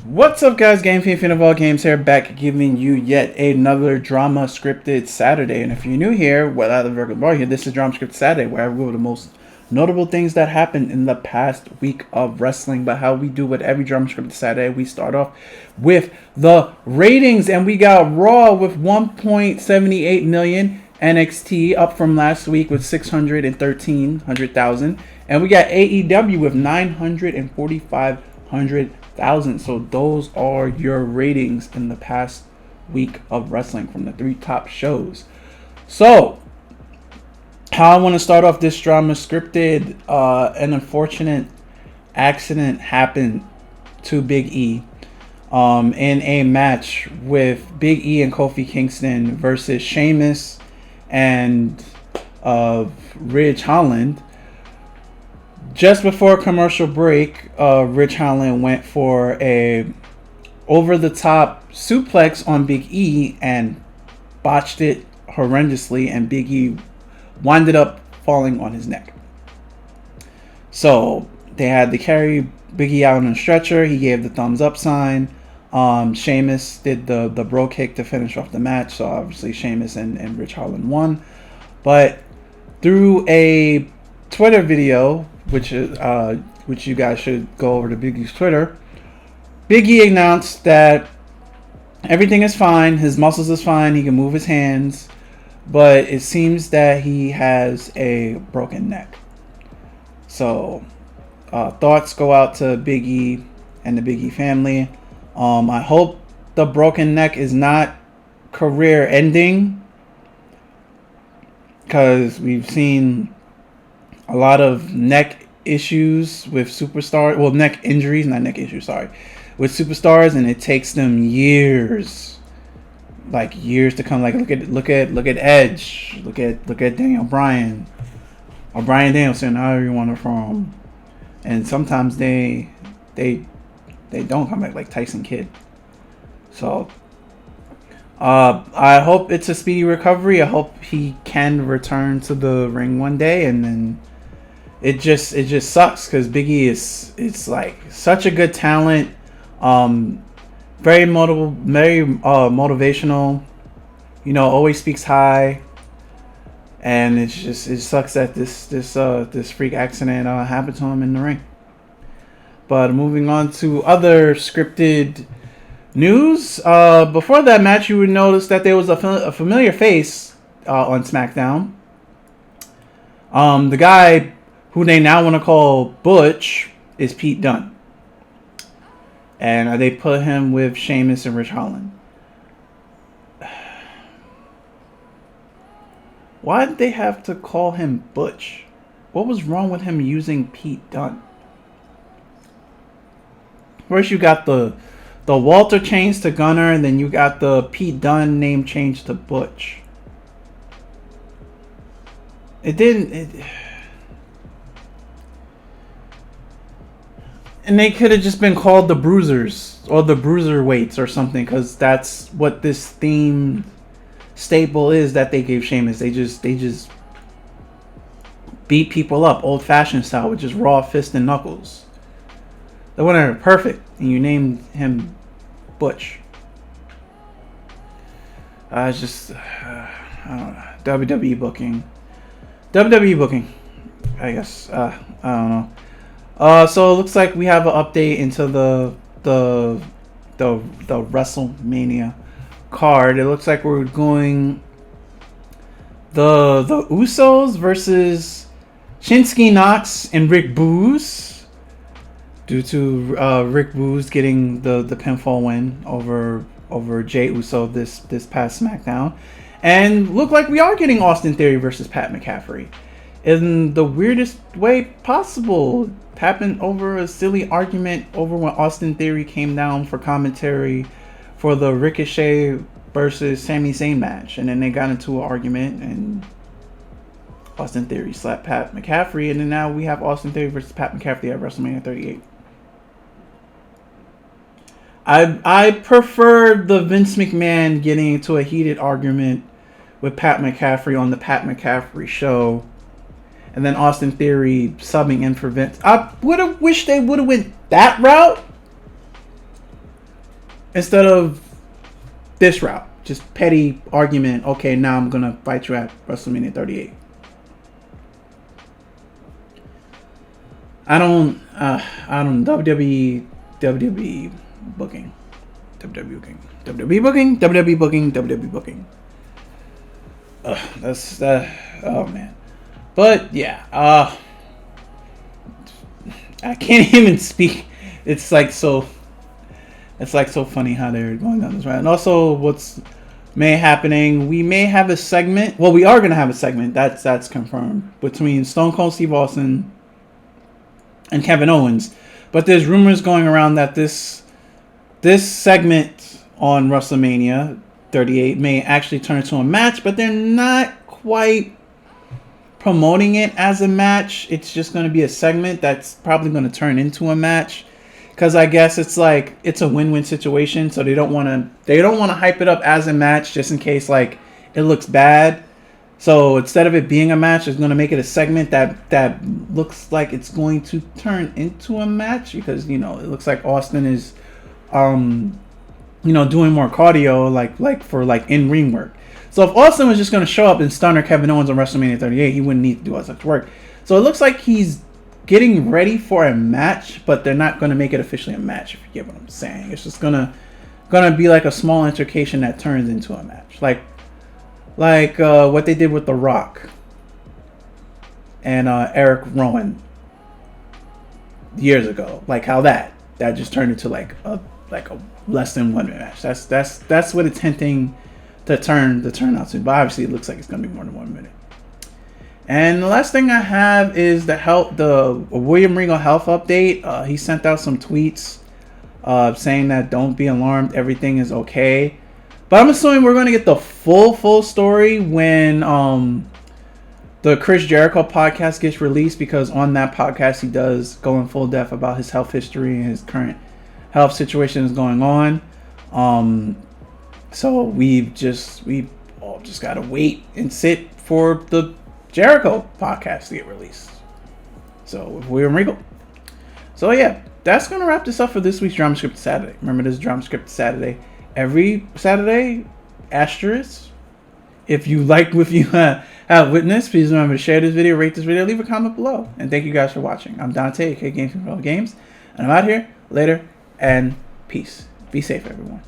What's up, guys? Game fan of all games here, back giving you yet another drama scripted Saturday. And if you're new here, well, out of the regular bar here, this is Drama Scripted Saturday, where I go over the most notable things that happened in the past week of wrestling. But how we do with every Drama Scripted Saturday, we start off with the ratings, and we got Raw with 1.78 million, NXT up from last week with 613,000, and we got AEW with 945,000. So those are your ratings in the past week of wrestling from the three top shows. So how I want to start off this drama scripted, an unfortunate accident happened to Big E in a match with Big E and Kofi Kingston versus Sheamus and Ridge Holland. Just before commercial break, Ridge Holland went for a over-the-top suplex on Big E and botched it horrendously, and Big E winded up falling on his neck. So they had to carry Big E out on a stretcher. He gave the thumbs up sign. Sheamus did the bro kick to finish off the match. So obviously Sheamus and Ridge Holland won. But through a Twitter video, which you guys should go over to Big E's Twitter, Big E announced that everything is fine, his muscles is fine, he can move his hands, but it seems that he has a broken neck. So thoughts go out to Big E and the Big E family. I hope the broken neck is not career ending, because we've seen a lot of neck issues with superstars. Well, neck injuries, not neck issues, sorry. With superstars, and it takes them years. Like years to come. Like look at Edge. Look at Daniel Bryan. Or Bryan Danielson, however you want to from. And sometimes they don't come back, like Tyson Kidd. So I hope it's a speedy recovery. I hope he can return to the ring one day, and then it just sucks because Big E it's like such a good talent, very motivational, always speaks high, and it sucks that this freak accident happened to him in the ring. But moving on to other scripted news, before that match, you would notice that there was a familiar face on SmackDown. The guy who they now want to call Butch is Pete Dunne. And they put him with Sheamus and Ridge Holland. Why did they have to call him Butch? What was wrong with him using Pete Dunne? First you got the Walter change to Gunner, and then you got the Pete Dunne name change to Butch. And they could have just been called the Bruisers or the Bruiserweights or something, because that's what this theme staple is that they gave Sheamus. They just beat people up old-fashioned style with just raw fist and knuckles. They went perfect, and you named him Butch. It's just I don't know. WWE booking, I guess. I don't know. So it looks like we have an update into the WrestleMania card. It looks like we're going the Usos versus Shinsuke Knox and Rick Boogs, due to Rick Boogs getting the pinfall win over Jey Uso this past SmackDown, and look like we are getting Austin Theory versus Pat McAfee in the weirdest way possible. Happened over a silly argument over when Austin Theory came down for commentary for the Ricochet versus Sami Zayn match, and then they got into an argument, and Austin Theory slapped Pat McAfee, and then now we have Austin Theory versus Pat McAfee at WrestleMania 38. I prefer the Vince McMahon getting into a heated argument with Pat McAfee on the Pat McAfee show, and then Austin Theory subbing in for Vince. I would have wished they would have went that route, instead of this route, just petty argument. Okay, now I'm gonna fight you at WrestleMania 38. I don't WWE booking. WWE booking. That's that. Oh man, but yeah. I can't even speak. It's like so funny how they're going down this route. And also, what's happening? We may have a segment. Well, we are gonna have a segment. That's confirmed between Stone Cold Steve Austin and Kevin Owens. But there's rumors going around that this segment on WrestleMania 38 may actually turn into a match, but they're not quite promoting it as a match. It's just going to be a segment that's probably going to turn into a match, because I guess it's like it's a win-win situation. So they don't want to hype it up as a match just in case like it looks bad. So instead of it being a match, it's going to make it a segment that looks like it's going to turn into a match, because it looks like Austin is doing more cardio like for in-ring work. So if Austin was just going to show up and stunner Kevin Owens on WrestleMania 38, he wouldn't need to do all such work. So it looks like he's getting ready for a match, but they're not going to make it officially a match, if you get what I'm saying. It's just gonna be like a small altercation that turns into a match, like what they did with The Rock and Eric Rowan years ago. Like how that just turned into like a less than 1 minute match. That's what it's hinting to turn out to. But obviously it looks like it's gonna be more than 1 minute. And the last thing I have is the William Regal health update. He sent out some tweets saying that don't be alarmed, everything is okay. But I'm assuming we're going to get the full story when the Chris Jericho podcast gets released, because on that podcast he does go in full depth about his health history and his current health situation is going on. So we all just got to wait and sit for the Jericho podcast to get released. So with William Regal. So yeah, that's going to wrap this up for this week's Dramascripted Saturday. Remember, this is Dramascripted Saturday every Saturday, asterisk. If you like what you have witnessed, please remember to share this video, rate this video, leave a comment below. And thank you guys for watching. I'm Dante, aka Games from Games, and I'm out here. Later, and peace. Be safe, everyone.